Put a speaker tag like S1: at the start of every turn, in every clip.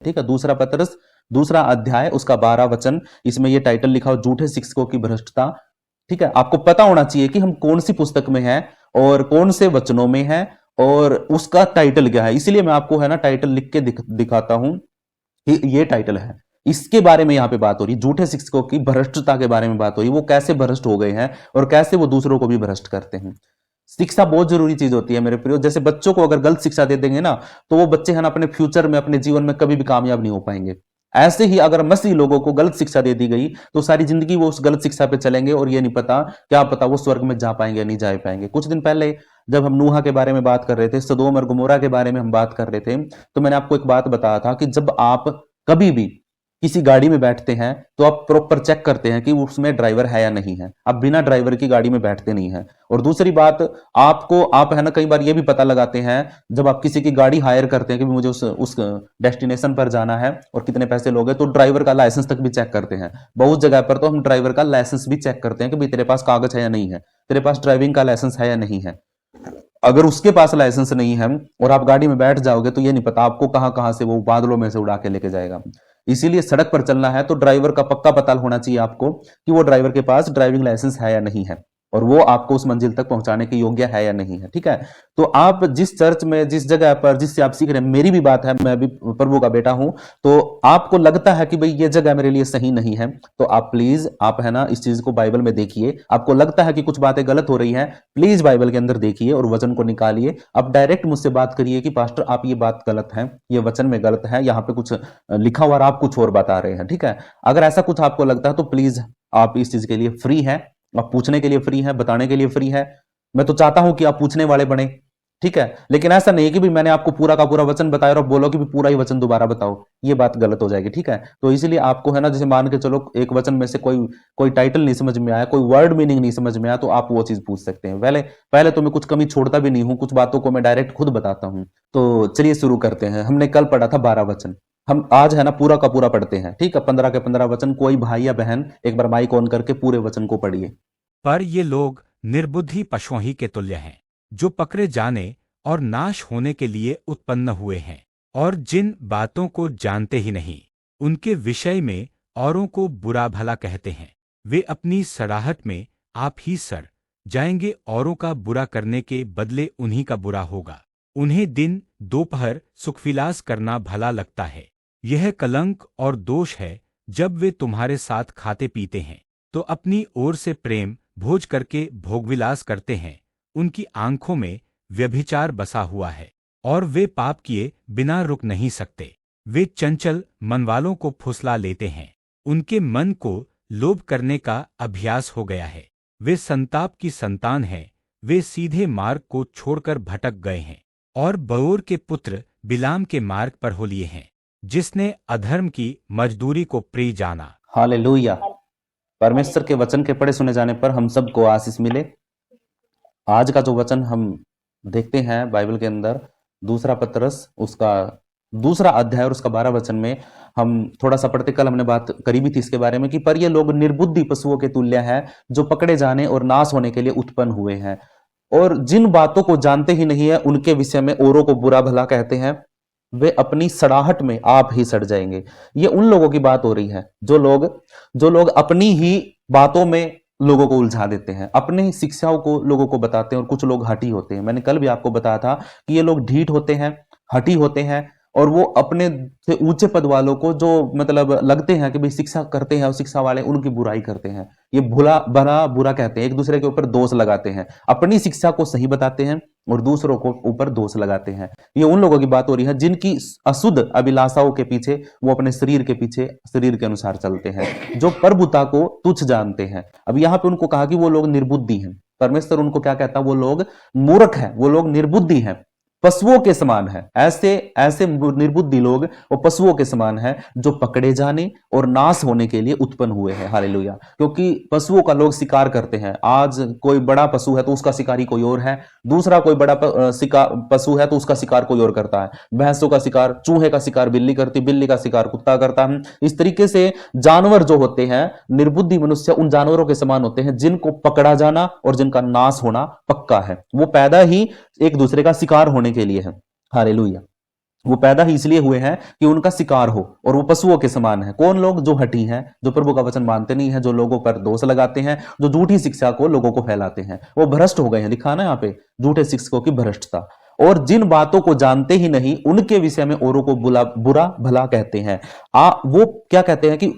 S1: ठीक है। दूसरा पत्रस दूसरा अध्याय उसका 12 वचन, इसमें ये टाइटल लिखा हो झूठे शिक्षकों की भ्रष्टता। ठीक है, आपको पता होना चाहिए कि हम कौन सी पुस्तक में हैं और कौन से वचनों में हैं और उसका टाइटल क्या है। इसलिए मैं आपको है ना टाइटल लिख के दिखाता हूं कि ये टाइटल है, इसके बारे में यहां पे बात हो रही है। झूठे शिक्षकों की भ्रष्टता के बारे में बात हो रही है, वो कैसे भ्रष्ट हो गए हैं और कैसे वो दूसरों को भी भ्रष्ट करते हैं। शिक्षा बहुत जरूरी चीज होती है मेरे प्रियो। जैसे बच्चों को अगर गलत शिक्षा दे देंगे ना, तो वो बच्चे है ना अपने फ्यूचर में, अपने जीवन में कभी भी कामयाब नहीं हो पाएंगे। ऐसे ही अगर मसीही लोगों को गलत शिक्षा दे दी गई तो सारी जिंदगी वो उस गलत शिक्षा पे चलेंगे और ये नहीं पता, क्या पता वो स्वर्ग में जा पाएंगे या नहीं जा पाएंगे। कुछ दिन पहले जब हम नूहा के बारे में बात कर रहे थे, सदोम और गमोरा के बारे में हम बात कर रहे थे, तो मैंने आपको एक बात बताया था कि जब आप कभी भी किसी गाड़ी में बैठते हैं तो आप प्रॉपर चेक करते हैं कि उसमें ड्राइवर है या नहीं है। आप बिना ड्राइवर की गाड़ी में बैठते नहीं हैं। और दूसरी बात, आप है ना कई बार ये भी पता लगाते हैं जब आप किसी की गाड़ी हायर करते हैं कि मुझे उस डेस्टिनेशन पर जाना है और कितने पैसे लोगे, तो ड्राइवर का लाइसेंस तक भी चेक करते हैं। बहुत जगह पर तो हम ड्राइवर का लाइसेंस भी चेक करते हैं कि भाई तेरे पास कागज है या नहीं है, तेरे पास ड्राइविंग का लाइसेंस है या नहीं है। अगर उसके पास लाइसेंस नहीं है और आप गाड़ी में बैठ जाओगे तो ये नहीं पता आपको कहां कहां से वो बादलों में से उड़ा के लेके जाएगा। इसीलिए सड़क पर चलना है तो ड्राइवर का पक्का पता होना चाहिए आपको कि वो ड्राइवर के पास ड्राइविंग लाइसेंस है या नहीं है और वो आपको उस मंजिल तक पहुंचाने के योग्य है या नहीं है। ठीक है, तो आप जिस चर्च में, जिस जगह पर, जिससे आप सीख रहे हैं, मेरी भी बात है, मैं भी प्रभु का बेटा हूं, तो आपको लगता है कि भाई ये जगह मेरे लिए सही नहीं है, तो आप प्लीज आप है ना इस चीज को बाइबल में देखिए। आपको लगता है कि कुछ बातें गलत हो रही हैं, प्लीज बाइबल के अंदर देखिए और वचन को निकालिए। आप डायरेक्ट मुझसे बात करिए कि पास्टर आप ये बात गलत है, ये वचन में गलत है, यहाँ पे कुछ लिखा हुआ आप कुछ और बता रहे हैं। ठीक है, अगर ऐसा कुछ आपको लगता है तो प्लीज आप इस चीज के लिए फ्री है, आप पूछने के लिए फ्री है, बताने के लिए फ्री है। मैं तो चाहता हूं कि आप पूछने वाले बने। ठीक है, लेकिन ऐसा नहीं कि भी मैंने आपको पूरा का पूरा वचन बताया और बोलो कि भी पूरा ही वचन दोबारा बताओ, ये बात गलत हो जाएगी। ठीक है, तो इसलिए आपको है ना, जैसे मान के चलो एक वचन में से कोई टाइटल नहीं समझ में आया, कोई वर्ड मीनिंग नहीं समझ में आया, तो आप वो चीज पूछ सकते हैं। पहले तो मैं कुछ कमी छोड़ता भी नहीं हूं, कुछ बातों को मैं डायरेक्ट खुद बताता हूं। तो चलिए शुरू करते हैं। हमने कल पढ़ा था 12 वचन, हम आज है ना पूरा का पूरा पढ़ते हैं। ठीक है, 15 के 15 वचन। कोई भाई या बहन एक बार माइक ऑन करके पूरे वचन को पढ़िए।
S2: पर ये लोग निर्बुद्धि पशुओं ही के तुल्य हैं, जो पकड़े जाने और नाश होने के लिए उत्पन्न हुए हैं, और जिन बातों को जानते ही नहीं, उनके विषय में औरों को बुरा भला कहते हैं। वे अपनी सड़ाहट में आप ही सड़ जाएंगे, औरों का बुरा करने के बदले उन्हीं का बुरा होगा। उन्हें दिन दोपहर सुखविलास करना भला लगता है। यह कलंक और दोष है जब वे तुम्हारे साथ खाते पीते हैं, तो अपनी ओर से प्रेम भोज करके भोगविलास करते हैं। उनकी आंखों में व्यभिचार बसा हुआ है और वे पाप किए बिना रुक नहीं सकते। वे चंचल मनवालों को फुसला लेते हैं, उनके मन को लोभ करने का अभ्यास हो गया है। वे संताप की संतान हैं, वे सीधे मार्ग को छोड़कर भटक गए हैं और बओर के पुत्र बिलाम के मार्ग पर हो लिए हैं, जिसने अधर्म की मजदूरी को प्रिय जाना।
S1: हालेलुया। परमेश्वर के वचन के पढ़े सुने जाने पर हम सबको आशीष मिले। आज का जो वचन हम देखते हैं बाइबल के अंदर, दूसरा पत्रस उसका दूसरा अध्याय और उसका 12 वचन में हम थोड़ा सा पढ़ते। कल हमने बात करी भी थी इसके बारे में कि पर ये लोग निर्बुद्धि पशुओं के तुल्य हैं, जो पकड़े जाने और नाश होने के लिए उत्पन्न हुए हैं, और जिन बातों को जानते ही नहीं है उनके विषय में औरों को बुरा भला कहते हैं। वे अपनी सड़ाहट में आप ही सड़ जाएंगे। ये उन लोगों की बात हो रही है जो लोग अपनी ही बातों में लोगों को उलझा देते हैं, अपनी ही शिक्षाओं को लोगों को बताते हैं। और कुछ लोग हठी होते हैं। मैंने कल भी आपको बताया था कि ये लोग ढीठ होते हैं, हठी होते हैं, और वो अपने से ऊंचे पद वालों को जो मतलब लगते हैं कि भाई शिक्षा करते हैं और शिक्षा वाले उनकी बुराई करते हैं। ये भला भला बुरा कहते हैं, एक दूसरे के ऊपर दोष लगाते हैं, अपनी शिक्षा को सही बताते हैं और दूसरों को ऊपर दोष लगाते हैं। ये उन लोगों की बात हो रही है जिनकी अशुद्ध अभिलाषाओं के पीछे वो अपने शरीर के पीछे शरीर के अनुसार चलते हैं, जो प्रभुता को तुच्छ जानते हैं। अब यहाँ पे उनको कहा कि वो लोग निर्बुद्धि हैं। परमेश्वर उनको क्या कहता है? वो लोग मूर्ख हैं, वो लोग निर्बुद्धि हैं, पशुओं के समान है। ऐसे निर्बुद्धि लोग वो पशुओं के समान है, जो पकड़े जाने और नाश होने के लिए उत्पन्न हुए हैं। हालेलुया। क्योंकि पशुओं का लोग शिकार करते हैं। आज कोई बड़ा पशु है तो उसका शिकारी कोई और है, दूसरा कोई बड़ा पशु है तो उसका शिकार कोई और करता है। भैंसों का शिकार चूहे का शिकार बिल्ली करती, बिल्ली का शिकार कुत्ता करता है। इस तरीके से जानवर जो होते हैं, निर्बुद्धि मनुष्य उन जानवरों के समान होते हैं जिनको पकड़ा जाना और जिनका नाश होना पक्का है। वो पैदा ही एक दूसरे का शिकार होने के लिए है। हालेलुया। वो पैदा ही इसलिए हुए हैं कि उनका शिकार हो, और वो पशुओं के समान है। कौन लोग? जो हठी हैं, जो प्रभु का वचन मानते नहीं है, जो लोगों पर दोष लगाते हैं, जो झूठी शिक्षा को लोगों को फैलाते हैं, वो भ्रष्ट हो गए हैं। लिखा ना यहाँ पे, झूठे शिक्षकों की भ्रष्टता। और जिन बातों को जानते ही नहीं उनके विषय में औरों को बुरा भला कहते हैं। वो क्या कहते हैं कि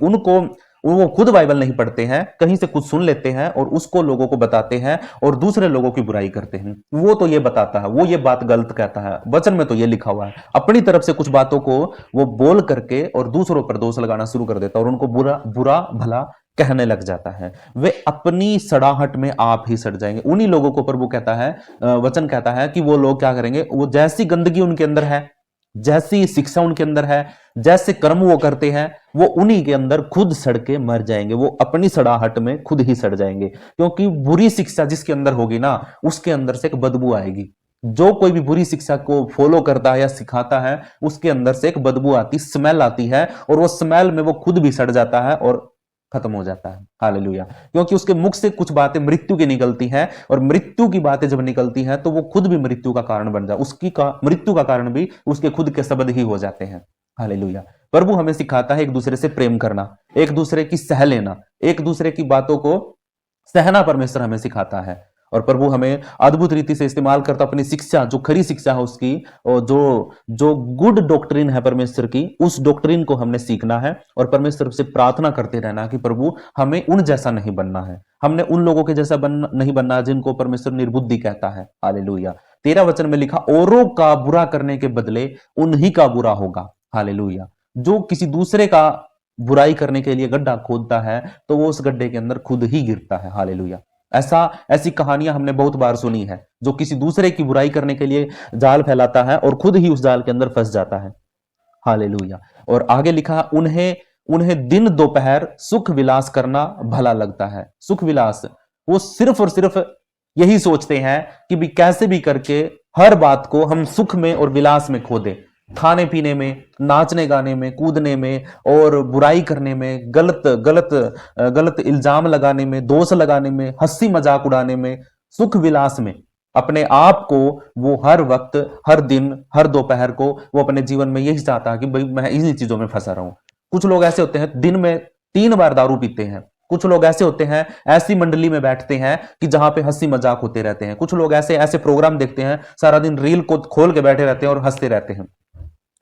S1: वो खुद बाइबल नहीं पढ़ते हैं, कहीं से कुछ सुन लेते हैं और उसको लोगों को बताते हैं और दूसरे लोगों की बुराई करते हैं। वो तो ये बताता है, वो ये बात गलत कहता है, वचन में तो ये लिखा हुआ है, अपनी तरफ से कुछ बातों को वो बोल करके और दूसरों पर दोष लगाना शुरू कर देता है और उनको बुरा भला कहने लग जाता है। वे अपनी सड़ाहट में आप ही सड़ जाएंगे। उन्हीं लोगों को प्रभु कहता है, वचन कहता है कि वो लोग क्या करेंगे, वो जैसी गंदगी उनके अंदर है, जैसी शिक्षा उनके अंदर है, जैसे कर्म वो करते हैं, वो उन्हीं के अंदर खुद सड़ के मर जाएंगे। वो अपनी सड़ाहट में खुद ही सड़ जाएंगे, क्योंकि बुरी शिक्षा जिसके अंदर होगी ना, उसके अंदर से एक बदबू आएगी। जो कोई भी बुरी शिक्षा को फॉलो करता है या सिखाता है, उसके अंदर से एक बदबू आती, स्मेल आती है, और वो स्मेल में वो खुद भी सड़ जाता है और खत्म हो जाता है। हालेलुया। क्योंकि उसके मुख से कुछ बातें मृत्यु की निकलती हैं, और मृत्यु की बातें जब निकलती हैं तो वो खुद भी मृत्यु का कारण बन जाता, मृत्यु का कारण भी उसके खुद के शब्द ही हो जाते हैं। हालेलुया। प्रभु हमें सिखाता है एक दूसरे से प्रेम करना, एक दूसरे की सह लेना, एक दूसरे की बातों को सहना परमेश्वर हमें सिखाता है। और प्रभु हमें अद्भुत रीति से इस्तेमाल करता अपनी शिक्षा, जो खरी शिक्षा है उसकी, और जो गुड डॉक्ट्रिन है परमेश्वर की, उस डॉक्ट्रिन को हमने सीखना है और परमेश्वर से प्रार्थना करते रहना कि प्रभु हमें उन जैसा नहीं बनना है, हमने उन लोगों के जैसा नहीं बनना जिनको परमेश्वर निर्बुद्धि कहता है। हालेलुया। 13 वचन में लिखा, औरों का बुरा करने के बदले उन्हीं का बुरा होगा। हालेलुया। जो किसी दूसरे का बुराई करने के लिए गड्ढा खोदता है तो वो उस गड्ढे के अंदर खुद ही गिरता है। हालेलुया। ऐसी कहानियां हमने बहुत बार सुनी है, जो किसी दूसरे की बुराई करने के लिए जाल फैलाता है और खुद ही उस जाल के अंदर फंस जाता है। हालेलुया। और आगे लिखा, उन्हें दिन दोपहर सुख विलास करना भला लगता है। सुख विलास, वो सिर्फ और सिर्फ यही सोचते हैं कि भी कैसे भी करके हर बात को हम सुख में और विलास में खो दें, खाने पीने में, नाचने गाने में, कूदने में और बुराई करने में, गलत इल्जाम लगाने में, दोष लगाने में, हंसी मजाक उड़ाने में, सुख विलास में अपने आप को वो हर वक्त, हर दिन, हर दोपहर को वो अपने जीवन में यही चाहता है कि भाई मैं इन्हीं चीजों में फंसा रहूं। कुछ लोग ऐसे होते हैं दिन में 3 बार दारू पीते हैं। कुछ लोग ऐसे होते हैं, ऐसी मंडली में बैठते हैं कि जहां पे हंसी मजाक होते रहते हैं। कुछ लोग ऐसे प्रोग्राम देखते हैं, सारा दिन रील को खोल के बैठे रहते हैं और हंसते रहते हैं।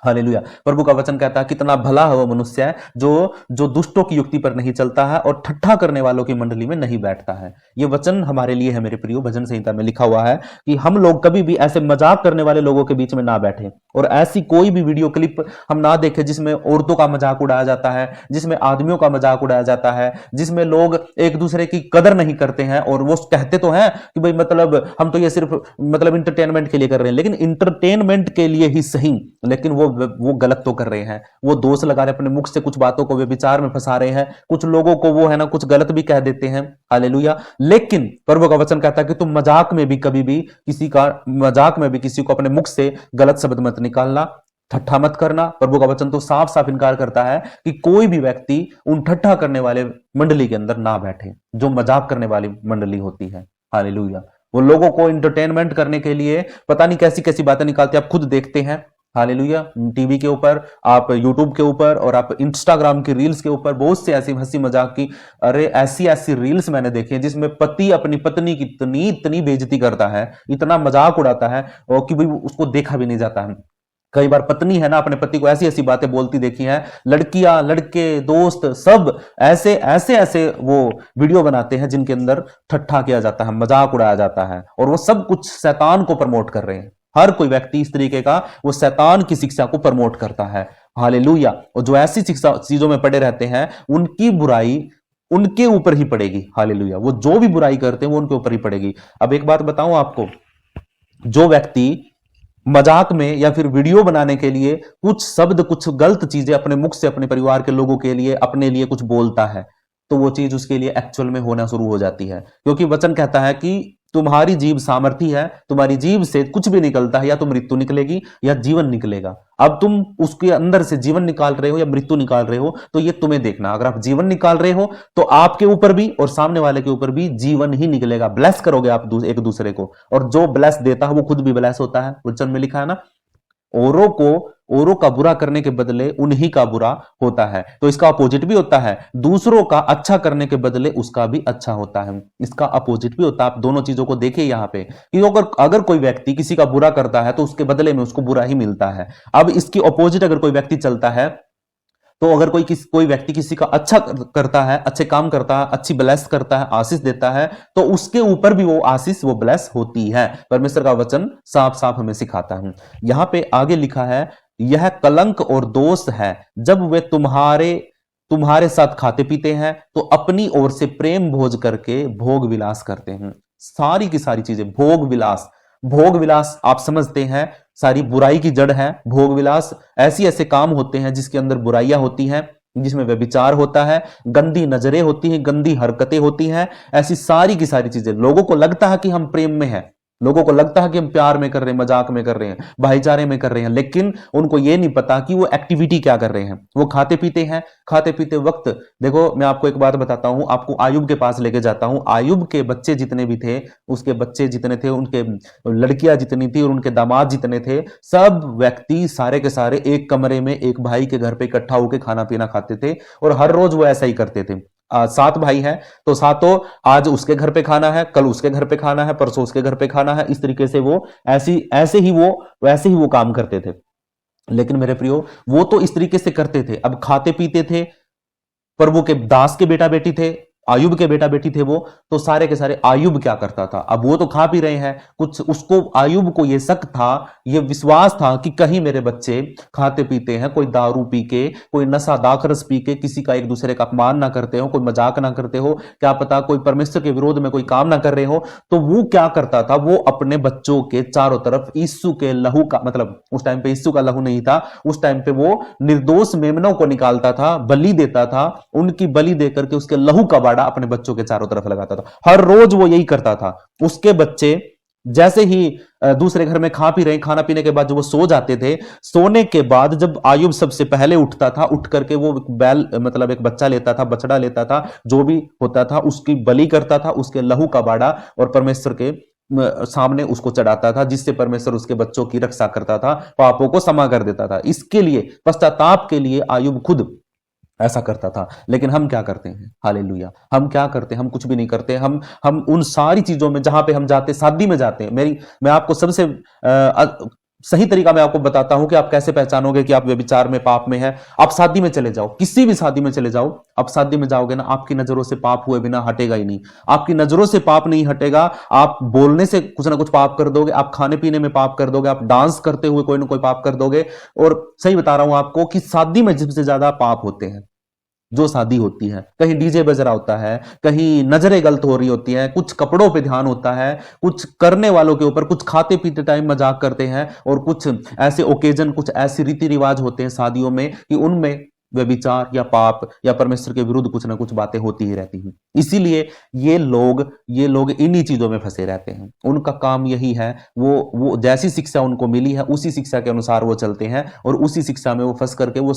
S1: हालेलुया। प्रभु का वचन कहता है, कितना भला है वो मनुष्य है जो दुष्टों की युक्ति पर नहीं चलता है और ठट्ठा करने वालों की मंडली में नहीं बैठता है। ये वचन हमारे लिए है मेरे प्रियो। भजन संहिता में लिखा हुआ है कि हम लोग कभी भी ऐसे मजाक करने वाले लोगों के बीच में ना बैठे, और ऐसी कोई भी वीडियो क्लिप हम ना देखें जिसमें औरतों का मजाक उड़ाया जाता है, जिसमें आदमियों का मजाक उड़ाया जाता है, जिसमें लोग एक दूसरे की कदर नहीं करते हैं। और वो कहते तो हैं कि भाई मतलब हम तो ये सिर्फ मतलब इंटरटेनमेंट के लिए कर रहे हैं, लेकिन इंटरटेनमेंट के लिए ही सही, लेकिन वो गलत तो कर रहे हैं। वो दोष लगा रहे, अपने मुख से कुछ बातों को वे विचार में फंसा रहे हैं, कुछ लोगों को वो है ना कुछ गलत भी कह देते हैं। हालेलुया। लेकिन प्रभु का वचन कहता है कि तुम मजाक में भी कभी भी किसी को अपने मुख से गलत शब्द मत निकालना, ठट्ठा मत करना। प्रभु का वचन तो साफ साफ इनकार करता है कि कोई भी व्यक्ति उन ठट्ठा करने वाले मंडली के अंदर ना बैठे, जो मजाक करने वाली मंडली होती है। हालेलुया। वो लोगों को इंटरटेनमेंट करने के लिए पता नहीं कैसी कैसी बातें निकालते हैं, आप खुद देखते हैं। हालेलुया। टीवी के ऊपर, आप यूट्यूब के ऊपर और आप इंस्टाग्राम की रील्स के ऊपर बहुत से ऐसी हंसी मजाक की, अरे ऐसी रील्स मैंने देखी है जिसमें पति अपनी पत्नी की इतनी बेइज्जती करता है, इतना मजाक उड़ाता है और कि भाई उसको देखा भी नहीं जाता है। कई बार पत्नी है ना अपने पति को ऐसी बातें बोलती देखी हैं, लड़कियां, लड़के, दोस्त सब ऐसे वो वीडियो बनाते हैं जिनके अंदर ठट्ठा किया जाता है, मजाक उड़ाया जाता है, और वो सब कुछ शैतान को प्रमोट कर रहे हैं। हर कोई व्यक्ति इस तरीके का वो शैतान की शिक्षा को प्रमोट करता है। हालेलुया। और जो ऐसी शिक्षा चीजों में पड़े रहते हैं, उनकी बुराई उनके ऊपर ही पड़ेगी। हालेलुया। वो जो भी बुराई करते हैं वो उनके ऊपर ही पड़ेगी। अब एक बात बताऊं आपको, जो व्यक्ति मजाक में या फिर वीडियो बनाने के लिए कुछ शब्द, कुछ गलत चीजें अपने मुख से अपने परिवार के लोगों के लिए, अपने लिए कुछ बोलता है, तो वो चीज उसके लिए एक्चुअल में होना शुरू हो जाती है। क्योंकि वचन कहता है कि तुम्हारी जीभ सामर्थी है, तुम्हारी जीभ से कुछ भी निकलता है, या तो मृत्यु निकलेगी या जीवन निकलेगा। अब तुम उसके अंदर से जीवन निकाल रहे हो या मृत्यु निकाल रहे हो, तो ये तुम्हें देखना। अगर आप जीवन निकाल रहे हो तो आपके ऊपर भी और सामने वाले के ऊपर भी जीवन ही निकलेगा। ब्लेस करोगे आप एक दूसरे को, और जो ब्लेस देता है वो खुद भी ब्लेस होता है। वचन में लिखा है ना, औरों को औरों का बुरा करने के बदले उन्हीं का बुरा होता है। तो इसका अपोजिट भी होता है, दूसरों का अच्छा करने के बदले उसका भी अच्छा होता है। इसका अपोजिट भी होता है। आप दोनों चीजों को देखिए यहां पे कि अगर कोई व्यक्ति किसी का बुरा करता है तो उसके बदले में उसको बुरा ही मिलता है। अब इसकी अपोजिट अगर कोई व्यक्ति चलता है, तो अगर कोई व्यक्ति किसी का अच्छा करता है, अच्छे काम करता है, अच्छी ब्लेस करता है, आशीष देता है, तो उसके ऊपर भी वो आशीष, वो ब्लेस होती है। परमेश्वर का वचन साफ साफ हमें सिखाता है। यहां पे आगे लिखा है, यह कलंक और दोष है जब वे तुम्हारे साथ खाते पीते हैं तो अपनी ओर से प्रेम भोज करके भोग विलास करते हैं। सारी की सारी चीजें भोग विलास आप समझते हैं, सारी बुराई की जड़ है भोग विलास। ऐसे काम होते हैं जिसके अंदर बुराइयां होती हैं, जिसमें व्यभिचार होता है, गंदी नजरें होती हैं, गंदी हरकतें होती हैं। ऐसी सारी की सारी चीजें, लोगों को लगता है कि हम प्रेम में हैं, लोगों को लगता है कि हम प्यार में कर रहे हैं, मजाक में कर रहे हैं, भाईचारे में कर रहे हैं, लेकिन उनको यह नहीं पता कि वो एक्टिविटी क्या कर रहे हैं। वो खाते पीते हैं, खाते पीते वक्त देखो, मैं आपको एक बात बताता हूं, आपको आयुब के पास लेके जाता हूं। आयुब के बच्चे जितने भी थे, उसके बच्चे जितने थे, उनके लड़कियां जितनी थी और उनके दामाद जितने थे, सब व्यक्ति सारे के सारे एक कमरे में एक भाई के घर पे इकट्ठा होकर खाना पीना खाते थे। और हर रोज वो ऐसा ही करते थे। 7 भाई हैं तो सातों, आज उसके घर पे खाना है, कल उसके घर पे खाना है, परसों उसके घर पे खाना है। इस तरीके से वो वैसे ही वो काम करते थे। लेकिन मेरे प्रियो, वो तो इस तरीके से करते थे। अब खाते पीते थे, प्रभु के दास के बेटा बेटी थे, आयुब के बेटा बेटी थे वो, तो सारे के सारे आयुब क्या करता था, अब वो तो खा पी रहे हैं, कुछ उसको आयुब को ये शक था, ये विश्वास था कि कहीं मेरे बच्चे खाते पीते हैं, कोई दारू पी के, कोई नशा दाखरस पी के किसी का एक दूसरे का अपमान ना करते हो, कोई मजाक ना करते हो, क्या पता कोई परमेश्वर के विरोध में कोई काम ना कर रहे हो। तो वो क्या करता था, वो अपने बच्चों के चारों तरफ यीशु के लहू का, मतलब उस टाइम पे यीशु का लहू नहीं था, उस टाइम पे वो निर्दोष मेमनों को निकालता था, बलि देता था, उनकी बलि देकर के उसके लहू का बाड़ा अपने बच्चों के चारों तरफ लगाता था। हर रोज वो यही करता था। उसके बच्चे जैसे ही दूसरे घर में खा पी रहे, खाना पीने के बाद जब वो सो जाते थे, सोने के बाद जब आयुब सबसे पहले उठता था, उठ करके वो बैल, मतलब एक बच्चा लेता था, बछड़ा लेता था, जो भी होता था उसकी बलि करता था, उसके लहू का बाड़ा, और परमेश्वर के सामने उसको चढ़ाता था, जिससे परमेश्वर उसके बच्चों की रक्षा करता था, पापों को क्षमा कर देता था। इसके लिए, पश्चाताप के लिए आयुब खुद ऐसा करता था। लेकिन हम क्या करते हैं, हालेलुया, हम क्या करते हैं, हम कुछ भी नहीं करते। हम उन सारी चीजों में, जहां पे हम जाते, शादी में जाते हैं, मैं आपको सबसे सही तरीका मैं आपको बताता हूं कि आप कैसे पहचानोगे कि आप व्यभिचार में, पाप में हैं। आप शादी में चले जाओ, किसी भी शादी में चले जाओ, आप शादी में जाओगे ना, आपकी नजरों से पाप हुए बिना हटेगा ही नहीं। आपकी नजरों से पाप नहीं हटेगा। आप बोलने से कुछ ना कुछ पाप कर दोगे, आप खाने पीने में पाप कर दोगे, आप डांस करते हुए कोई ना कोई पाप कर दोगे। और सही बता रहा हूं आपको कि शादी में सबसे ज्यादा पाप होते हैं, जो शादी होती है। कहीं डीजे बज रहा होता है, कहीं नजरें गलत हो रही होती हैं, कुछ कपड़ों पे ध्यान होता है, कुछ करने वालों के ऊपर, कुछ खाते पीते टाइम मजाक करते हैं, और कुछ ऐसे ओकेजन, कुछ ऐसे रीति रिवाज होते हैं शादियों में कि उनमें व्यभिचार या पाप या परमेश्वर के विरुद्ध कुछ ना कुछ बातें होती ही रहती हैं। इसीलिए ये लोग इन्हीं चीजों में फंसे रहते हैं। उनका काम यही है, वो जैसी शिक्षा उनको मिली है उसी शिक्षा के अनुसार वो चलते हैं, और उसी शिक्षा में वो फंस करके वो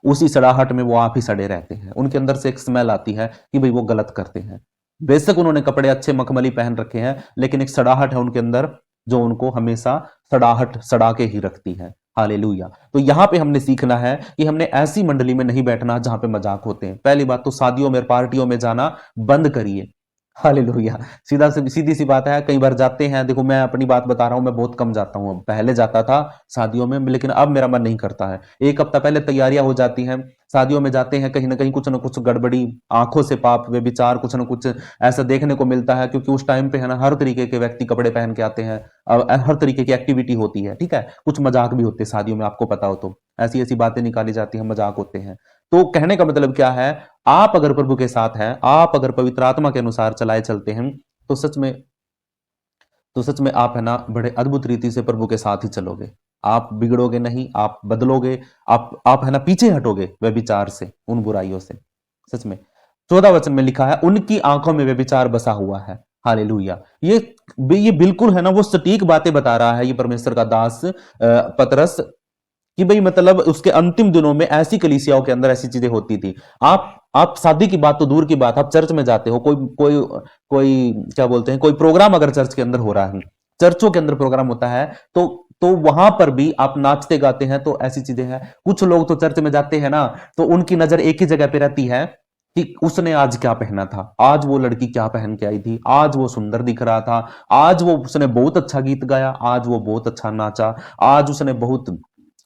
S1: उसी सड़ाहट में वो आप ही सड़े रहते हैं। उनके अंदर से एक स्मेल आती है कि भाई वो गलत करते हैं। बेशक उन्होंने कपड़े अच्छे मखमली पहन रखे हैं, लेकिन एक सड़ाहट है उनके अंदर जो उनको हमेशा सड़ा के ही रखती है। हालेलुया। तो यहां पे हमने सीखना है कि हमने ऐसी मंडली में नहीं बैठना जहां पे मजाक होते हैं। पहली बात तो शादियों में, पार्टियों में जाना बंद करिए। हालेलुया। सीधी सी बात है, कई बार जाते हैं, देखो मैं अपनी बात बता रहा हूं, मैं बहुत कम जाता हूं। पहले जाता था शादियों में, लेकिन अब मेरा मन नहीं करता है। एक हफ्ता पहले तैयारियां हो जाती हैं, शादियों में जाते हैं, कहीं ना कहीं कुछ ना कुछ गड़बड़ी, आंखों से पाप, व्यभिचार, कुछ ना कुछ ऐसा देखने को मिलता है। क्योंकि उस टाइम पे है ना, हर तरीके के व्यक्ति कपड़े पहन के आते हैं, हर तरीके की एक्टिविटी होती है, ठीक है। कुछ मजाक भी होते हैं शादियों में, आपको पता हो तो ऐसी ऐसी बातें निकाली जाती हैं, मजाक होते हैं। तो कहने का मतलब क्या है, आप अगर प्रभु के साथ हैं, आप अगर पवित्र आत्मा के अनुसार चलाए चलते हैं, तो सच में आप है ना, बड़े अद्भुत रीति से प्रभु के साथ ही चलोगे। आप बिगड़ोगे नहीं, आप बदलोगे, आप है ना, पीछे हटोगे व्यभिचार से, उन बुराइयों से। सच में 14 वचन में लिखा है, उनकी आंखों में व्यभिचार बसा हुआ है। हालेलुया। ये बिल्कुल है ना, वो सटीक बातें बता रहा है ये परमेश्वर का दास पतरस, कि भाई मतलब उसके अंतिम दिनों में ऐसी कलीसियाओं के अंदर ऐसी चीजें होती थी। आप शादी की बात तो दूर की बात, आप चर्च में जाते हो, कोई क्या बोलते हैं, कोई प्रोग्राम अगर चर्च के अंदर हो रहा है, चर्चों के अंदर प्रोग्राम होता है, तो तो वहां पर भी आप नाचते गाते हैं, तो ऐसी चीजें हैं। कुछ लोग तो चर्च में जाते हैं ना, तो उनकी नजर एक ही जगह पे रहती है कि उसने आज क्या पहना था, आज वो लड़की क्या पहन के आई थी, आज वो सुंदर दिख रहा था, आज वो उसने बहुत अच्छा गीत गाया, आज वो बहुत अच्छा नाचा, आज उसने बहुत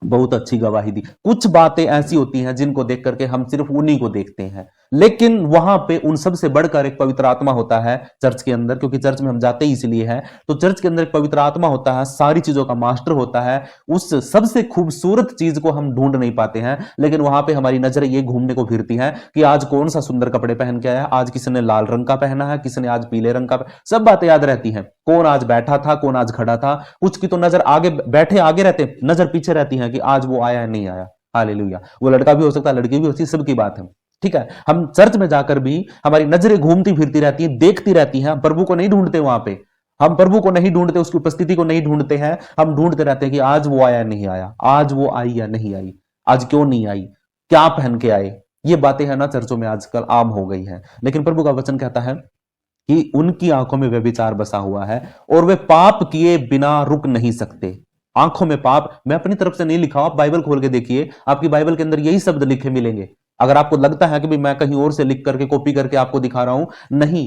S1: बहुत अच्छी गवाही दी। कुछ बातें ऐसी होती हैं जिनको देख करके हम सिर्फ उन्हीं को देखते हैं, लेकिन वहां पे उन सब से बढ़कर एक पवित्र आत्मा होता है चर्च के अंदर, क्योंकि चर्च में हम जाते ही इसलिए है। तो चर्च के अंदर एक पवित्र आत्मा होता है, सारी चीजों का मास्टर होता है। उस सबसे खूबसूरत चीज को हम ढूंढ नहीं पाते हैं, लेकिन वहां पे हमारी नजर ये घूमने को फिरती है कि आज कौन सा सुंदर कपड़े पहन के आया, आज किसने लाल रंग का पहना है, किसने आज पीले रंग का। सब बातें याद रहती हैं, कौन आज बैठा था, कौन आज खड़ा था। कुछ की तो नजर आगे बैठे आगे रहते, नजर पीछे रहती है कि आज वो आया नहीं आया। हालेलुया। वो लड़का भी हो सकता है, लड़की भी हो सकती है, सबकी बात है। ठीक है, हम चर्च में जाकर भी हमारी नजरें घूमती फिरती रहती है, देखती रहती हैं, हम प्रभु को नहीं ढूंढते वहां पे। हम प्रभु को नहीं ढूंढते, उसकी उपस्थिति को नहीं ढूंढते हैं, हम ढूंढते रहते हैं कि आज वो आया नहीं आया, आज वो आई या नहीं आई, आज क्यों नहीं आई, क्या पहन के आए। ये बातें है ना चर्चों में आजकल आम हो गई है। लेकिन प्रभु का वचन कहता है कि उनकी आंखों में व्यभिचार बसा हुआ है और वे पाप किए बिना रुक नहीं सकते। आंखों में पाप, मैं अपनी तरफ से नहीं लिखा, आप बाइबल खोल के देखिए, आपकी बाइबल के अंदर यही शब्द लिखे मिलेंगे। अगर आपको लगता है कि भाई मैं कहीं और से लिख करके कॉपी करके आपको दिखा रहा हूं, नहीं,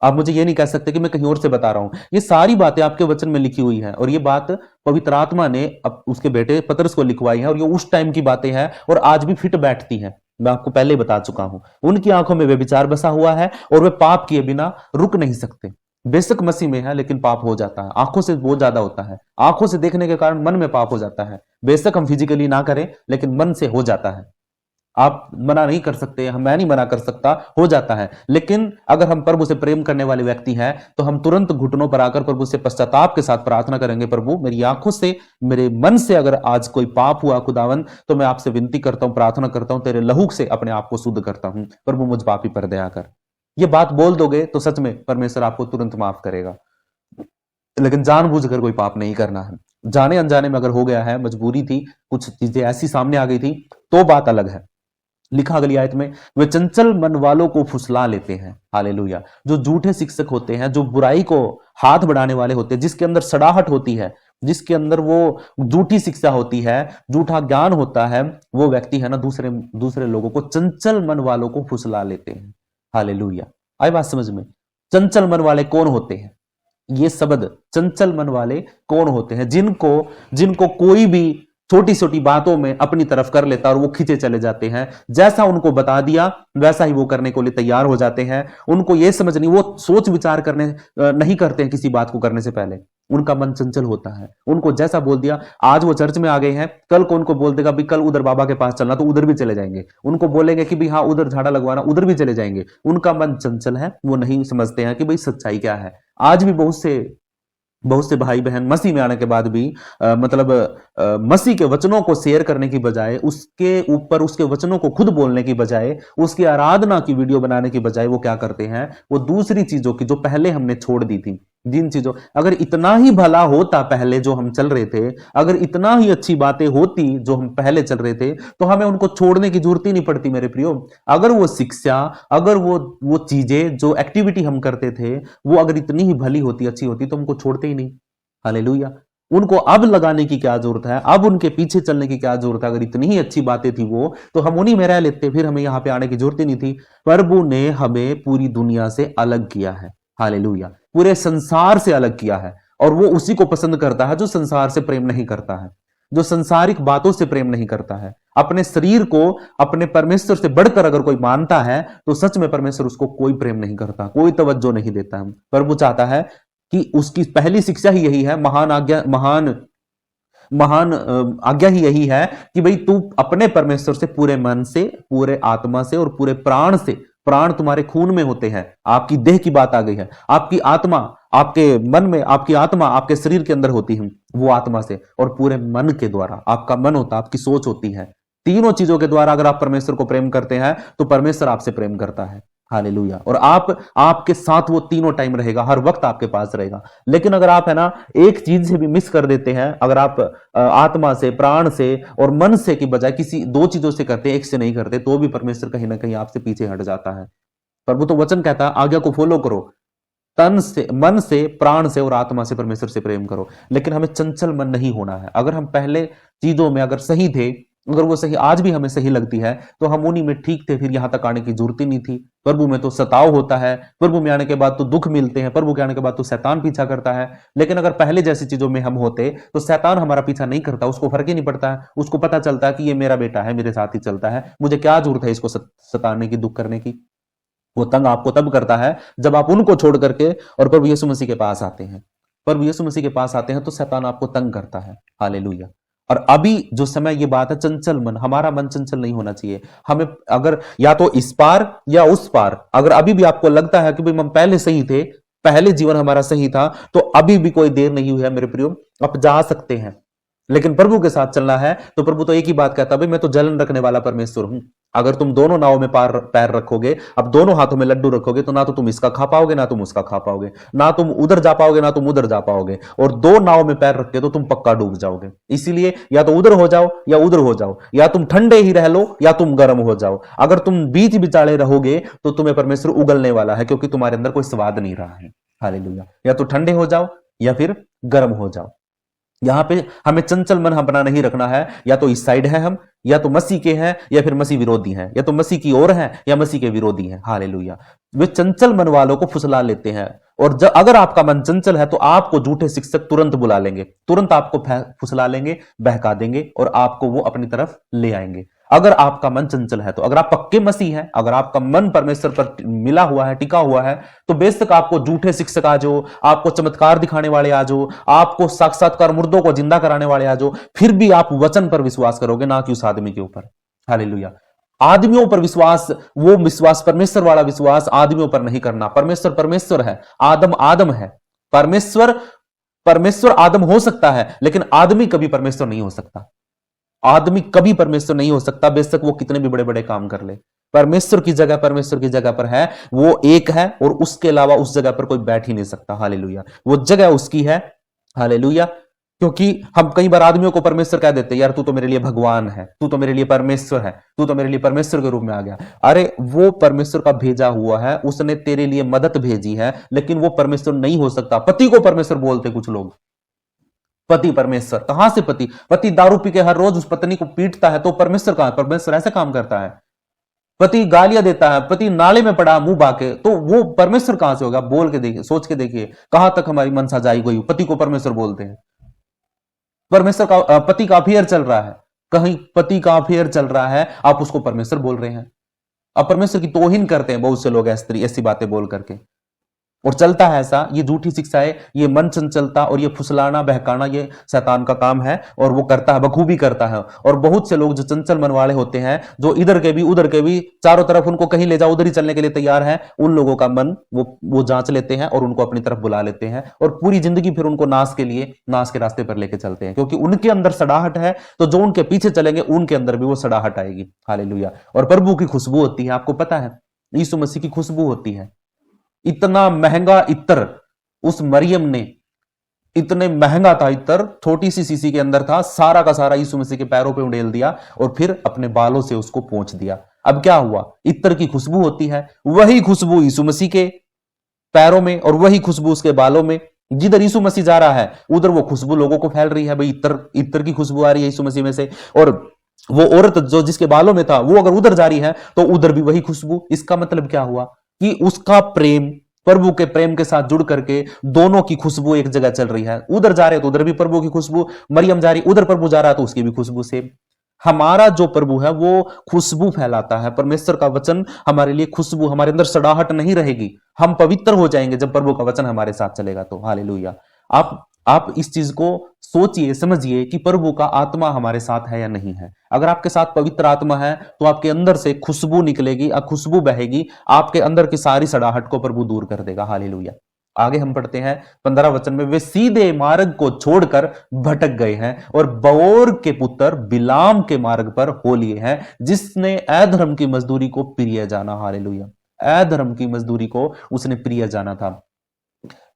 S1: आप मुझे ये नहीं कह सकते कि मैं कहीं और से बता रहा हूं। ये सारी बातें आपके वचन में लिखी हुई है और ये बात पवित्र आत्मा ने उसके बेटे पतरस को लिखवाई है और ये उस टाइम की बातें हैं और आज भी फिट बैठती हैं। मैं आपको पहले बता चुका हूं, उनकी आंखों में व्यभिचार बसा हुआ है और वे पाप किए बिना रुक नहीं सकते। बेशक मसीह में है, लेकिन पाप हो जाता है, आंखों से बहुत ज्यादा होता है। आंखों से देखने के कारण मन में पाप हो जाता है। बेशक हम फिजिकली ना करें, लेकिन मन से हो जाता है। आप मना नहीं कर सकते, मैं नहीं मना कर सकता, हो जाता है। लेकिन अगर हम प्रभु से प्रेम करने वाले व्यक्ति हैं तो हम तुरंत घुटनों पर आकर प्रभु से पश्चाताप के साथ प्रार्थना करेंगे, प्रभु मेरी आंखों से, मेरे मन से अगर आज कोई पाप हुआ खुदावन, तो मैं आपसे विनती करता हूं, प्रार्थना करता हूं, तेरे लहू से अपने आप को शुद्ध करता हूं, प्रभु मुझ पापी पर दया कर। ये बात बोल दोगे तो सच में परमेश्वर आपको तुरंत माफ करेगा। लेकिन जानबूझकर कोई पाप नहीं करना है। जाने अनजाने में अगर हो गया है, मजबूरी थी, कुछ चीजें ऐसी सामने आ गई थी, तो बात अलग है। लिखा अगली आयत में, वे चंचल मन वालों को फुसला लेते हैं। हालेलुया। जो झूठे शिक्षक होते हैं, जो बुराई को हाथ बढ़ाने वाले होते हैं, जिसके अंदर सड़ाहट होती है, जिसके अंदर वो झूठी शिक्षा होती है, झूठा ज्ञान होता है, वो व्यक्ति है ना दूसरे लोगों को, चंचल मन वालों को फुसला लेते हैं। हालेलुया। आई बात समझ में? चंचल मन वाले कौन होते हैं? ये शब्द चंचल मन वाले कौन होते हैं? जिनको कोई भी छोटी छोटी बातों में अपनी तरफ कर लेता और वो खींचे चले जाते हैं। जैसा उनको बता दिया वैसा ही वो करने को लिए तैयार हो जाते हैं। उनको ये समझ नहीं, वो सोच विचार करने नहीं करते हैं किसी बात को करने से पहले। उनका मन चंचल होता है। उनको जैसा बोल दिया, आज वो चर्च में आ गए हैं, कल को उनको बोल देगा भी कल उधर बाबा के पास चलना, तो उधर भी चले जाएंगे। उनको बोलेंगे कि भाई हाँ उधर झाड़ा लगवाना, उधर भी चले जाएंगे। उनका मन चंचल है, वो नहीं समझते हैं कि भाई सच्चाई क्या है। आज भी बहुत से भाई बहन मसीह में आने के बाद भी मसीह के वचनों को शेयर करने की बजाय, उसके ऊपर उसके वचनों को खुद बोलने की बजाय, उसकी आराधना की वीडियो बनाने की बजाय वो क्या करते हैं, वो दूसरी चीजों की जो पहले हमने छोड़ दी थी, जिन चीजों, अगर इतना ही भला होता पहले जो हम चल रहे थे, अगर इतना ही अच्छी बातें होती जो हम पहले चल रहे थे, तो हमें उनको छोड़ने की जरूरत ही नहीं पड़ती मेरे प्रियो। अगर वो शिक्षा, अगर वो चीजें, जो एक्टिविटी हम करते थे, वो अगर इतनी ही भली होती, अच्छी होती, तो हमको छोड़ते ही नहीं। हालेलुया। उनको अब लगाने की क्या जरूरत है, अब उनके पीछे चलने की क्या जरूरत है? अगर इतनी ही अच्छी बातें थी वो, तो हम उन्हीं में रह लेते, फिर हमें यहां पे आने की जरूरत ही नहीं थी। प्रभु ने हमें पूरी दुनिया से अलग किया है। हालेलुया। पूरे संसार से अलग किया है, और वो उसी को पसंद करता है जो संसार से प्रेम नहीं करता है, जो संसारिक बातों से प्रेम नहीं करता है। अपने शरीर को अपने परमेश्वर से बढ़कर अगर कोई मानता है, तो सच में परमेश्वर उसको कोई प्रेम नहीं करता, कोई तवज्जो नहीं देता है। प्रभु चाहता है कि उसकी पहली शिक्षा ही यही है, महान आज्ञा ही यही है कि भाई तू अपने परमेश्वर से पूरे मन से, पूरे आत्मा से और पूरे प्राण से, प्राण तुम्हारे खून में होते हैं, आपकी देह की बात आ गई है, आपकी आत्मा आपके मन में, आपकी आत्मा आपके शरीर के अंदर होती है, वो आत्मा से और पूरे मन के द्वारा, आपका मन होता है, आपकी सोच होती है। तीनों चीजों के द्वारा अगर आप परमेश्वर को प्रेम करते हैं तो परमेश्वर आपसे प्रेम करता है। हालेलुया। और आपके साथ वो तीनों टाइम रहेगा, हर वक्त आपके पास रहेगा। लेकिन अगर आप है ना एक चीज से भी मिस कर देते हैं, अगर आप आत्मा से, प्राण से और मन से की बजाय किसी दो चीजों से करते हैं, एक से नहीं करते, तो भी परमेश्वर कहीं ना कहीं आपसे पीछे हट जाता है। प्रभु तो वचन कहता है आज्ञा को फॉलो करो, तन से, मन से, प्राण से और आत्मा से परमेश्वर से प्रेम करो। लेकिन हमें चंचल मन नहीं होना है। अगर हम पहले चीजों में अगर सही थे, अगर वो सही आज भी हमें सही लगती है, तो हम उन्हीं में ठीक थे, फिर यहां तक आने की जरूरत ही नहीं थी। प्रभु में तो सताव होता है, प्रभु में आने के बाद तो दुख मिलते हैं, प्रभु के आने के बाद तो शैतान पीछा करता है। लेकिन अगर पहले जैसी चीजों में हम होते तो शैतान हमारा पीछा नहीं करता, उसको फर्क ही नहीं पड़ता है। उसको पता चलता है कि ये मेरा बेटा है, मेरे साथ ही चलता है, मुझे क्या जरूरत है इसको सताने की, दुख करने की। वो तंग आपको तब करता है जब आप उनको छोड़ करके और प्रभु यीशु मसीह के पास आते हैं। प्रभु यीशु मसीह के पास आते हैं तो शैतान आपको तंग करता है। हालेलुया। और अभी जो समय ये बात है, चंचल मन, हमारा मन चंचल नहीं होना चाहिए। हमें अगर या तो इस पार या उस पार, अगर अभी भी आपको लगता है कि भाई हम पहले सही थे, पहले जीवन हमारा सही था, तो अभी भी कोई देर नहीं हुई है मेरे प्रियो, आप जा सकते हैं। लेकिन प्रभु के साथ चलना है तो प्रभु तो एक ही बात कहता है, भाई मैं तो जलन रखने वाला परमेश्वर हूं। अगर तुम दोनों नाव में पैर रखोगे, अब दोनों हाथों में लड्डू रखोगे, तो ना तो तुम इसका खा पाओगे ना तुम उसका खा पाओगे, ना तुम उधर जा पाओगे ना तुम उधर जा पाओगे। और दो नाव में पैर रख के तो तुम पक्का डूब जाओगे। इसीलिए या तो उधर हो जाओ या उधर हो जाओ, या तुम ठंडे ही रह लो या तुम गर्म हो जाओ। अगर तुम बीच बिचाले रहोगे तो तुम्हें परमेश्वर उगलने वाला है, क्योंकि तुम्हारे अंदर कोई स्वाद नहीं रहा है। हालेलुया। या तो ठंडे हो जाओ या फिर गर्म हो जाओ। यहां पे हमें चंचल मन अपना नहीं रखना है। या तो इस साइड है हम, या तो मसीह के हैं या फिर मसीह विरोधी हैं, या तो मसीह की ओर हैं या मसीह के विरोधी हैं। हालेलुया। वे चंचल मन वालों को फुसला लेते हैं। और जब अगर आपका मन चंचल है तो आपको झूठे शिक्षक तुरंत बुला लेंगे, तुरंत आपको फुसला लेंगे, बहका देंगे और आपको वो अपनी तरफ ले आएंगे। अगर आपका मन चंचल है, तो अगर आप पक्के मसीह हैं, अगर आपका मन परमेश्वर पर मिला हुआ है, टिका हुआ है, तो बेशक आपको झूठे शिक्षक आ जाओ, आपको चमत्कार दिखाने वाले आ जाओ, आपको साक्षात्कार मुर्दों को जिंदा कराने वाले आ जाओ, फिर भी आप वचन पर विश्वास करोगे, ना कि उस आदमी के ऊपर। हालेलुया। आदमियों पर विश्वास, वो विश्वास परमेश्वर वाला विश्वास आदमियों पर नहीं करना। परमेश्वर परमेश्वर है, आदम आदम है। परमेश्वर आदम हो सकता है, लेकिन आदमी कभी परमेश्वर नहीं हो सकता। आदमी कभी परमेश्वर नहीं हो सकता, बेशक वो कितने भी बड़े बड़े काम कर ले। परमेश्वर की जगह पर है, वो एक है और उसके अलावा उस जगह पर कोई बैठ ही नहीं सकता। हालेलुया। वो जगह उसकी है। हालेलुया। क्योंकि हम कई बार आदमियों को परमेश्वर कह देते हैं, यार तू तो मेरे लिए भगवान है, तू तो मेरे लिए परमेश्वर है, तू तो मेरे लिए परमेश्वर के रूप में आ गया। अरे वो परमेश्वर का भेजा हुआ है, उसने तेरे लिए मदद भेजी है, लेकिन वो परमेश्वर नहीं हो सकता। पति को परमेश्वर बोलते कुछ लोग, पति परमेश्वर, कहां से पति? पति दारू पी के हर रोज उस पत्नी को पीटता है, तो परमेश्वर कहां? परमेश्वर ऐसे काम करता है। पति गालियां देता है, पति नाले में पड़ा मुंह बाके, तो वो परमेश्वर कहां से होगा? बोल के देखिए, सोच के देखिए, कहां तक हमारी मनसा जाई गई। पति को परमेश्वर बोलते हैं। परमेश्वर का पति का अफेयर चल रहा है, कहीं पति का अफेयर चल रहा है, आप उसको परमेश्वर बोल रहे हैं। अब परमेश्वर की तौहीन करते हैं बहुत से लोग ऐसी बातें बोल करके, और चलता है ऐसा। ये झूठी शिक्षा है, ये मन चंचलता और ये फुसलाना बहकाना, ये शैतान का काम है और वो करता है, बखूबी करता है। और बहुत से लोग जो चंचल मन वाले होते हैं, जो इधर के भी उधर के भी, चारों तरफ उनको कहीं ले जाओ उधर ही चलने के लिए तैयार है, उन लोगों का मन वो जांच लेते हैं और उनको अपनी तरफ बुला लेते हैं, और पूरी जिंदगी फिर उनको नाश के रास्ते पर लेके चलते हैं। क्योंकि उनके अंदर सड़ाहट है, तो जो उनके पीछे चलेंगे उनके अंदर भी वो सड़ाहट आएगी। हालेलुया। और प्रभु की खुशबू होती है, आपको पता है, यीशु मसीह की खुशबू होती है। इतना महंगा इत्र उस मरियम ने, इतने महंगा था इत्र, छोटी सी शीशी के अंदर था, सारा का सारा यीशु मसीह के पैरों पे उंडेल दिया और फिर अपने बालों से उसको पोंछ दिया। अब क्या हुआ? इत्र की खुशबू होती है, वही खुशबू यीशु मसीह के पैरों में और वही खुशबू उसके बालों में। जिधर यीशु मसीह जा रहा है उधर वो खुशबू लोगों को फैल रही है। भाई इत्र की खुशबू आ रही है यीशु मसीह में से, और वो औरत जो जिसके बालों में था, वो अगर उधर जा रही है तो उधर भी वही खुशबू। इसका मतलब क्या हुआ कि उसका प्रेम प्रभु के प्रेम के साथ जुड़ करके दोनों की खुशबू एक जगह चल रही है। उधर जा रहे तो उधर भी प्रभु की खुशबू, मरियम जा रही उधर प्रभु जा रहा है तो उसकी भी खुशबू से। हमारा जो प्रभु है वो खुशबू फैलाता है। परमेश्वर का वचन हमारे लिए खुशबू, हमारे अंदर सड़ाहट नहीं रहेगी। हम पवित्र हो जाएंगे जब प्रभु का वचन हमारे साथ चलेगा तो। हालेलुया। आप इस चीज को सोचिए, समझिए कि प्रभु का आत्मा हमारे साथ है या नहीं है। अगर आपके साथ पवित्र आत्मा है तो आपके अंदर से खुशबू निकलेगी, खुशबू बहेगी, आपके अंदर की सारी सड़ाहट को प्रभु दूर कर देगा। हालेलुया। आगे हम पढ़ते हैं 15 वचन में, वे सीधे मार्ग को छोड़कर भटक गए हैं और बओर के पुत्र बिलाम के मार्ग पर हो लिए हैं, जिसने अधर्म की मजदूरी को प्रिय जाना। हालेलुया। अधर्म की मजदूरी को उसने प्रिय जाना था।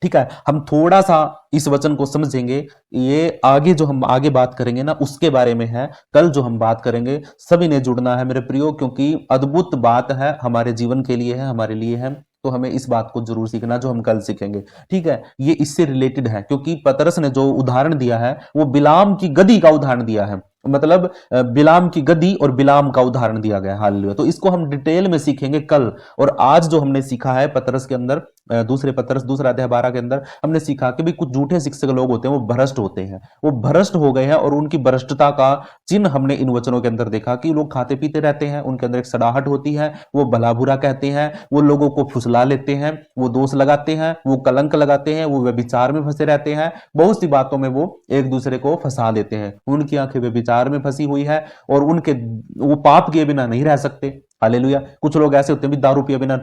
S1: ठीक है, हम थोड़ा सा इस वचन को समझेंगे। ये आगे जो हम आगे बात करेंगे ना, उसके बारे में है। कल जो हम बात करेंगे, सभी ने जुड़ना है मेरे प्रियो, क्योंकि अद्भुत बात है, हमारे जीवन के लिए है, हमारे लिए है। तो हमें इस बात को जरूर सीखना जो हम कल सीखेंगे। ठीक है, ये इससे रिलेटेड है क्योंकि पतरस ने जो उदाहरण दिया है वो बिलाम की गदही का उदाहरण दिया है, मतलब बिलाम की गदही और बिलाम का उदाहरण दिया गया है। हालेलुया। तो इसको हम डिटेल में सीखेंगे कल। और आज जो हमने सीखा है पतरस के अंदर, दूसरे पतरस दूसरा अध्याय 12 के अंदर हमने सीखा कि भी कुछ झूठे शिक्षक लोग होते हैं, वो भ्रष्ट होते हैं, वो भ्रष्ट हो गए हैं और उनकी भ्रष्टता का चिन्ह हमने इन वचनों के अंदर देखा कि लोग खाते पीते रहते हैं, उनके अंदर एक सड़ाहट होती है, वो भला बुरा कहते हैं, वो लोगों को फुसला लेते हैं, वो दोष लगाते हैं, वो कलंक लगाते हैं, वो व्यभिचार में फंसे रहते हैं, बहुत सी बातों में वो एक दूसरे को फंसा देते हैं। उनकी आंखें व्यभिचार में फंसी हुई है और उनके वो पाप किए बिना नहीं रह सकते। हालेलुया। कुछ लोग ऐसे होते हैं भी दारू पिए बिना,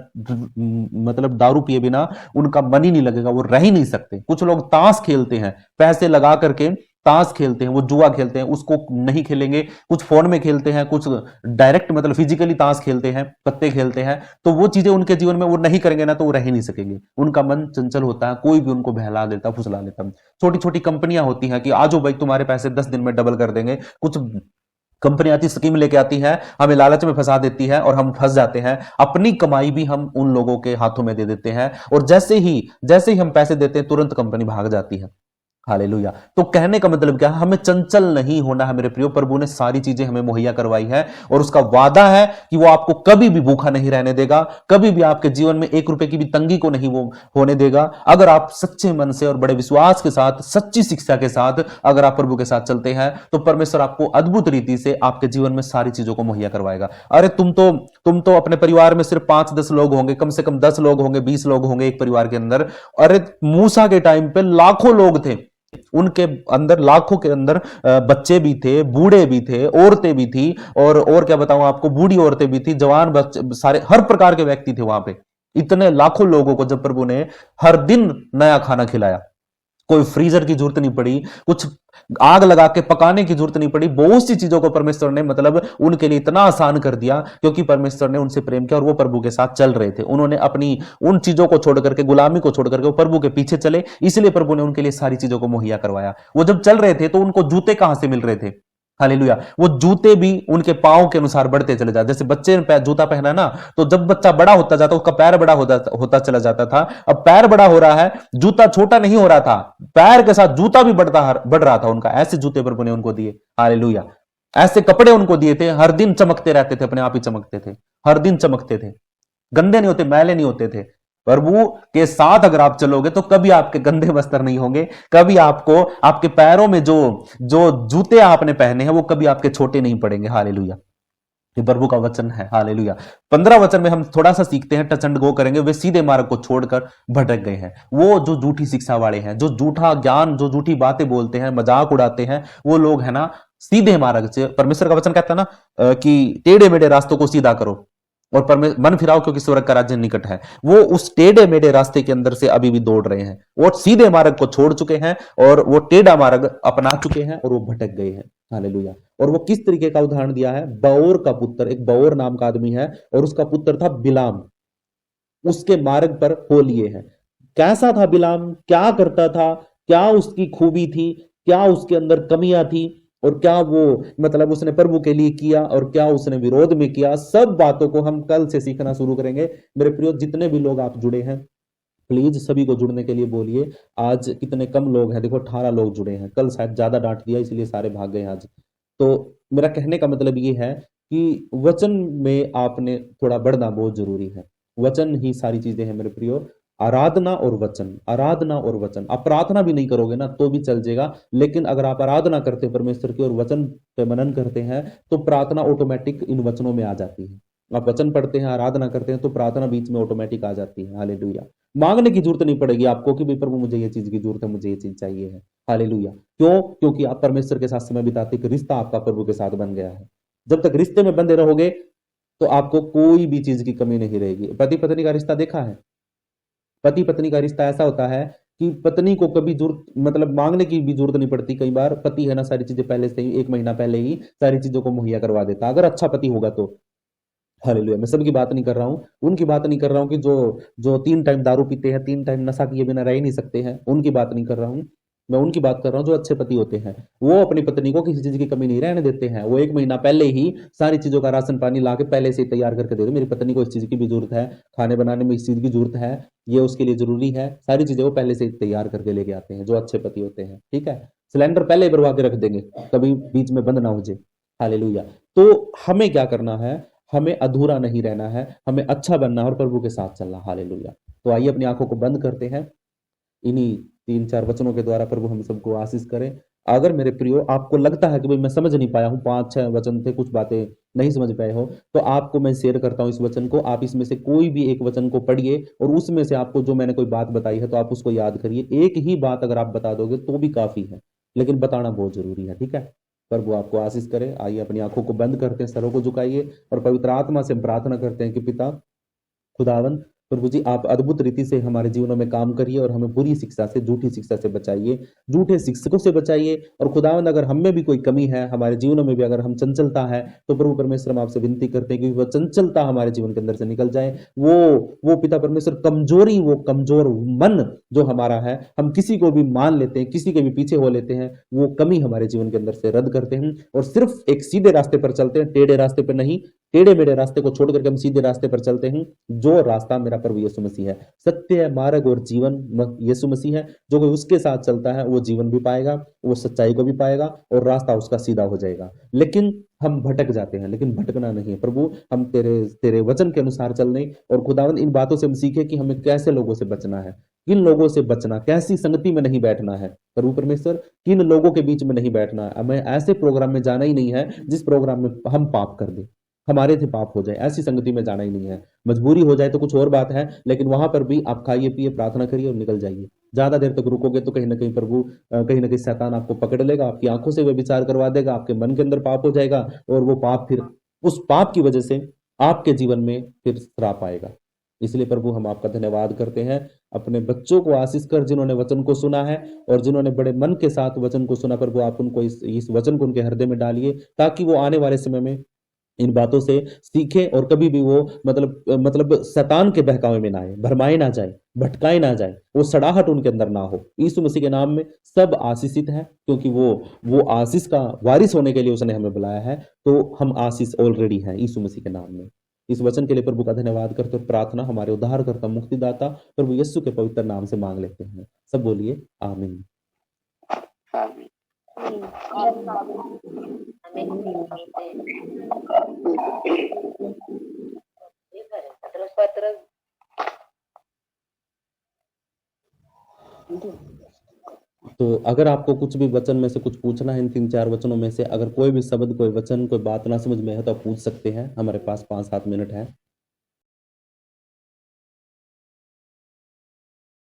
S1: मतलब दारू पिए बिना उनका मन ही नहीं लगेगा, वो रह ही नहीं सकते। कुछ लोग ताश खेलते हैं, पैसे लगा करके ताश खेलते हैं, वो जुआ खेलते हैं, उसको नहीं खेलेंगे। कुछ फोन में खेलते हैं, कुछ डायरेक्ट मतलब फिजिकली ताश खेलते हैं, पत्ते खेलते हैं, तो वो चीजें उनके जीवन में वो नहीं करेंगे ना तो वो रह ही नहीं सकेंगे। उनका मन चंचल होता है, कोई भी उनको बहला देता, फुसला देता। छोटी छोटी कंपनियां होती हैं कि आजो भाई तुम्हारे पैसे 10 दिन में डबल कर देंगे। कुछ कंपनी आती, स्कीम लेके आती है, हमें लालच में फंसा देती है और हम फंस जाते हैं। अपनी कमाई भी हम उन लोगों के हाथों में दे देते हैं और जैसे ही हम पैसे देते हैं तुरंत कंपनी भाग जाती है। हालेलुया। तो कहने का मतलब क्या है, हमें चंचल नहीं होना है मेरे प्रियो। प्रभु ने सारी चीजें हमें मुहैया करवाई है और उसका वादा है कि वो आपको कभी भी भूखा नहीं रहने देगा, कभी भी आपके जीवन में 1 रुपए की भी तंगी को नहीं वो होने देगा। अगर आप सच्चे मन से और बड़े विश्वास के साथ, सच्ची शिक्षा के साथ अगर आप प्रभु के साथ चलते हैं तो परमेश्वर आपको अद्भुत रीति से आपके जीवन में सारी चीजों को मुहैया करवाएगा। अरे तुम तो अपने परिवार में सिर्फ 5-10 लोग होंगे, कम से कम 10 लोग होंगे, 20 लोग होंगे एक परिवार के अंदर। अरे मूसा के टाइम पे लाखों लोग थे, उनके अंदर लाखों के अंदर बच्चे भी थे, बूढ़े भी थे, औरतें भी थी, और क्या बताऊं आपको, बूढ़ी औरतें भी थी, जवान बच्चे, सारे हर प्रकार के व्यक्ति थे वहां पे। इतने लाखों लोगों को जब प्रभु ने हर दिन नया खाना खिलाया, कोई फ्रीजर की जरूरत नहीं पड़ी, कुछ आग लगा के पकाने की जरूरत नहीं पड़ी, बहुत सी चीजों को परमेश्वर ने मतलब उनके लिए इतना आसान कर दिया क्योंकि परमेश्वर ने उनसे प्रेम किया और वो प्रभु के साथ चल रहे थे। उन्होंने अपनी उन चीजों को छोड़ करके, गुलामी को छोड़ करके वो प्रभु के पीछे चले, इसलिए प्रभु ने उनके लिए सारी चीजों को मुहैया करवाया। वो जब चल रहे थे तो उनको जूते कहां से मिल रहे थे? हालेलुया। वो जूते भी उनके पांव के अनुसार बढ़ते चले जाते। जैसे बच्चे ने जूता पहना ना, तो जब बच्चा बड़ा होता जाता उसका पैर बड़ा होता चला जाता था। अब पैर बड़ा हो रहा है, जूता छोटा नहीं हो रहा था, पैर के साथ जूता भी बढ़ रहा था उनका। ऐसे जूते प्रभु ने उनको दिए। हालेलुया। ऐसे कपड़े उनको दिए थे, हर दिन चमकते रहते थे, अपने आप ही चमकते थे, हर दिन चमकते थे, गंदे नहीं होते, मैले नहीं होते थे। प्रभु के साथ अगर आप चलोगे तो कभी आपके गंदे वस्त्र नहीं होंगे, कभी आपको आपके पैरों में जो जो जूते आपने पहने हैं वो कभी आपके छोटे नहीं पड़ेंगे। हालेलुया। ये प्रभु का वचन है। हालेलुया। 15 वचन में हम थोड़ा सा सीखते हैं, टच एंड गो करेंगे। वे सीधे मार्ग को छोड़कर भटक गए हैं। वो जो झूठी शिक्षा वाले हैं, जो झूठा ज्ञान, जो झूठी बातें बोलते हैं, मजाक उड़ाते हैं, वो लोग है ना सीधे मार्ग से। परमेश्वर का वचन कहता है ना कि टेढ़े मेढ़े रास्तों को सीधा करो और मन फिराओ क्योंकि स्वर्ग का राज्य निकट है। वो उस टेढ़े मेढ़े रास्ते के अंदर से अभी भी दौड़ रहे हैं। वो सीधे मार्ग को छोड़ चुके हैं और वो टेढ़ा मार्ग अपना चुके हैं और वो भटक गए हैं। हालेलुया। और वो किस तरीके का उदाहरण दिया है? बओर का पुत्र, एक बओर नाम का आदमी है और उसका पुत्र था बिलाम, उसके मार्ग पर हो लिए हैं। कैसा था बिलाम? क्या करता था? क्या उसकी खूबी थी? क्या उसके अंदर कमियां थी? और क्या वो मतलब उसने प्रभु के लिए किया और क्या उसने विरोध में किया? सब बातों को हम कल से सीखना शुरू करेंगे। मेरे प्रियो, जितने भी लोग आप जुड़े हैं, प्लीज सभी को जुड़ने के लिए बोलिए। आज कितने कम लोग हैं, देखो 18 लोग जुड़े हैं। कल शायद ज्यादा डांट दिया इसलिए सारे भाग गए आज। तो मेरा कहने का मतलब ये है कि वचन में आपने थोड़ा बढ़ना बहुत जरूरी है। वचन ही सारी चीजें हैं मेरे प्रियो। आराधना और वचन, आराधना और वचन। आप प्रार्थना भी नहीं करोगे ना तो भी चल जाएगा, लेकिन अगर आप आराधना करते हैं परमेश्वर की और वचन पे मनन करते हैं तो प्रार्थना ऑटोमेटिक इन वचनों में आ जाती है। आप वचन पढ़ते हैं, आराधना करते हैं तो प्रार्थना बीच में ऑटोमेटिक आ जाती है। हालेलुया। मांगने की जरूरत नहीं पड़ेगी आपको कि भाई प्रभु मुझे ये चीज की जरूरत है, मुझे ये चीज चाहिए है। हालेलुया। क्यों? क्योंकि आप परमेश्वर के साथ समय बिताते, एक रिश्ता आपका प्रभु के साथ बन गया है। जब तक रिश्ते में बंधे रहोगे तो आपको कोई भी चीज की कमी नहीं रहेगी। पति पत्नी का रिश्ता देखा है? पति पत्नी का रिश्ता ऐसा होता है कि पत्नी को कभी जरूरत मतलब मांगने की भी जरूरत नहीं पड़ती। कई बार पति है ना सारी चीजें पहले से ही 1 महीना पहले ही सारी चीजों को मुहैया करवा देता, अगर अच्छा पति होगा तो। हालेलुया। मैं सबकी बात नहीं कर रहा हूं, उनकी बात नहीं कर रहा हूं कि जो 3 टाइम दारू पीते हैं, 3 टाइम नशा किए बिना रह ही नहीं सकते हैं, उनकी बात नहीं कर रहा हूं। मैं उनकी बात कर रहा हूँ जो अच्छे पति होते हैं। वो अपनी पत्नी को किसी चीज की कमी नहीं रहने देते हैं। वो 1 महीना पहले ही सारी चीजों का राशन पानी ला के पहले से ही तैयार करके दे दो। मेरी पत्नी को इस चीज की भी जरूरत है, खाने बनाने में इस चीज की जरूरत है, ये उसके लिए जरूरी है, सारी चीजें वो पहले से ही तैयार करके लेके आते हैं, जो अच्छे पति होते हैं। ठीक है, सिलेंडर पहले ही भरवा के रख देंगे, कभी बीच में बंद ना हो जाए। हालेलुया। तो हमें क्या करना है, हमें अधूरा नहीं रहना है, हमें अच्छा बनना है और प्रभु के साथ चलना। हालेलुया। तो आइए अपनी आंखों को बंद करते हैं, इन्हीं 3-4 वचनों के द्वारा प्रभु हम सबको आशीष करें। अगर मेरे प्रियो आपको लगता है कि भाई मैं समझ नहीं पाया हूं, 5-6 वचन थे, कुछ बातें नहीं समझ पाए हो, तो आपको मैं शेयर करता हूं इस वचन को। आप इसमें से कोई भी एक वचन को पढ़िए और उसमें से आपको जो मैंने कोई बात बताई है तो आप उसको याद करिए। एक ही बात अगर आप बता दोगे तो भी काफी है, लेकिन बताना बहुत जरूरी है। ठीक है, प्रभु आपको आशीष करे। आइए अपनी आंखों को बंद करते हैं, सरों को झुकाइए और पवित्र आत्मा से हम प्रार्थना करते हैं कि पिता खुदावन, प्रभु जी आप अद्भुत रीति से हमारे जीवनों में काम करिए और हमें बुरी शिक्षा से, झूठी शिक्षा से बचाइए, झूठे शिक्षकों से बचाइए। और खुदावन अगर हम में भी कोई कमी है, हमारे जीवनों में भी अगर हम चंचलता है, तो प्रभु परमेश्वर हम आपसे विनती करते हैं कि वह चंचलता हमारे जीवन के अंदर से निकल जाए। वो पिता परमेश्वर कमजोरी, वो कमजोर मन जो हमारा है, हम किसी को भी मान लेते हैं, किसी के भी पीछे हो लेते हैं, वो कमी हमारे जीवन के अंदर से रद्द करते हैं और सिर्फ एक सीधे रास्ते पर चलते हैं, टेढ़े रास्ते पर नहीं। टेढ़े मेढ़े रास्ते को छोड़ करके हम सीधे रास्ते पर चलते हैं, जो रास्ता मेरा प्रभु यीशु मसीह है। सत्य, मार्ग और जीवन यीशु मसीह है। जो कोई उसके साथ चलता है वो जीवन भी पाएगा, वो सच्चाई को भी पाएगा और रास्ता उसका सीधा हो जाएगा। लेकिन हम भटक जाते हैं, लेकिन भटकना नहीं है प्रभु, हम तेरे वचन के अनुसार चलने और खुदावंद इन बातों से हम सीखे कि हमें कैसे लोगों से बचना है, किन लोगों से बचना, कैसी संगति में नहीं बैठना है प्रभु परमेश्वर, किन लोगों के बीच में नहीं बैठना है। हमें ऐसे प्रोग्राम में जाना ही नहीं है जिस प्रोग्राम में हम पाप कर दें, हमारे से पाप हो जाए, ऐसी संगति में जाना ही नहीं है। मजबूरी हो जाए तो कुछ और बात है, लेकिन वहां पर भी आप खाइए पिए, प्रार्थना करिए और निकल जाइए। ज्यादा देर तक रुकोगे तो कहीं ना कहीं प्रभु, कहीं ना कहीं शैतान आपको पकड़ लेगा, आपकी आंखों से वह विचार करवा देगा, आपके मन के अंदर पाप हो जाएगा और वो पाप फिर उस पाप की वजह से आपके जीवन में फिर श्राप आएगा। इसलिए प्रभु हम आपका धन्यवाद करते हैं। अपने बच्चों को आशीष कर, जिन्होंने वचन को सुना है और जिन्होंने बड़े मन के साथ वचन को सुना, प्रभु आप उनको इस वचन को उनके हृदय में डालिए, ताकि वो आने वाले समय में इन बातों से सीखे और कभी भी वो मतलब शैतान के बहकावे में ना आए, भरमाए ना जाए, भटकाए ना जाए, वो सड़ाहट उनके अंदर ना हो। यीशु मसीह के नाम में सब आशीषित है, क्योंकि वो आशीष का वारिस होने के लिए उसने हमें बुलाया है। तो हम आशीष ऑलरेडी हैं यीशु मसीह के नाम में। इस वचन के लिए प्रभु का धन्यवाद करते हुए प्रार्थना हमारे उद्धारकर्ता मुक्तिदाता प्रभु यीशु के पवित्र नाम से मांग लेते हैं। सब बोलिए आमीन। तो अगर आपको कुछ भी वचन में से कुछ पूछना है, इन 3-4 वचनों में से अगर कोई भी शब्द, कोई वचन, कोई बात ना समझ में है तो आप पूछ सकते हैं। हमारे पास 5-7 मिनट है।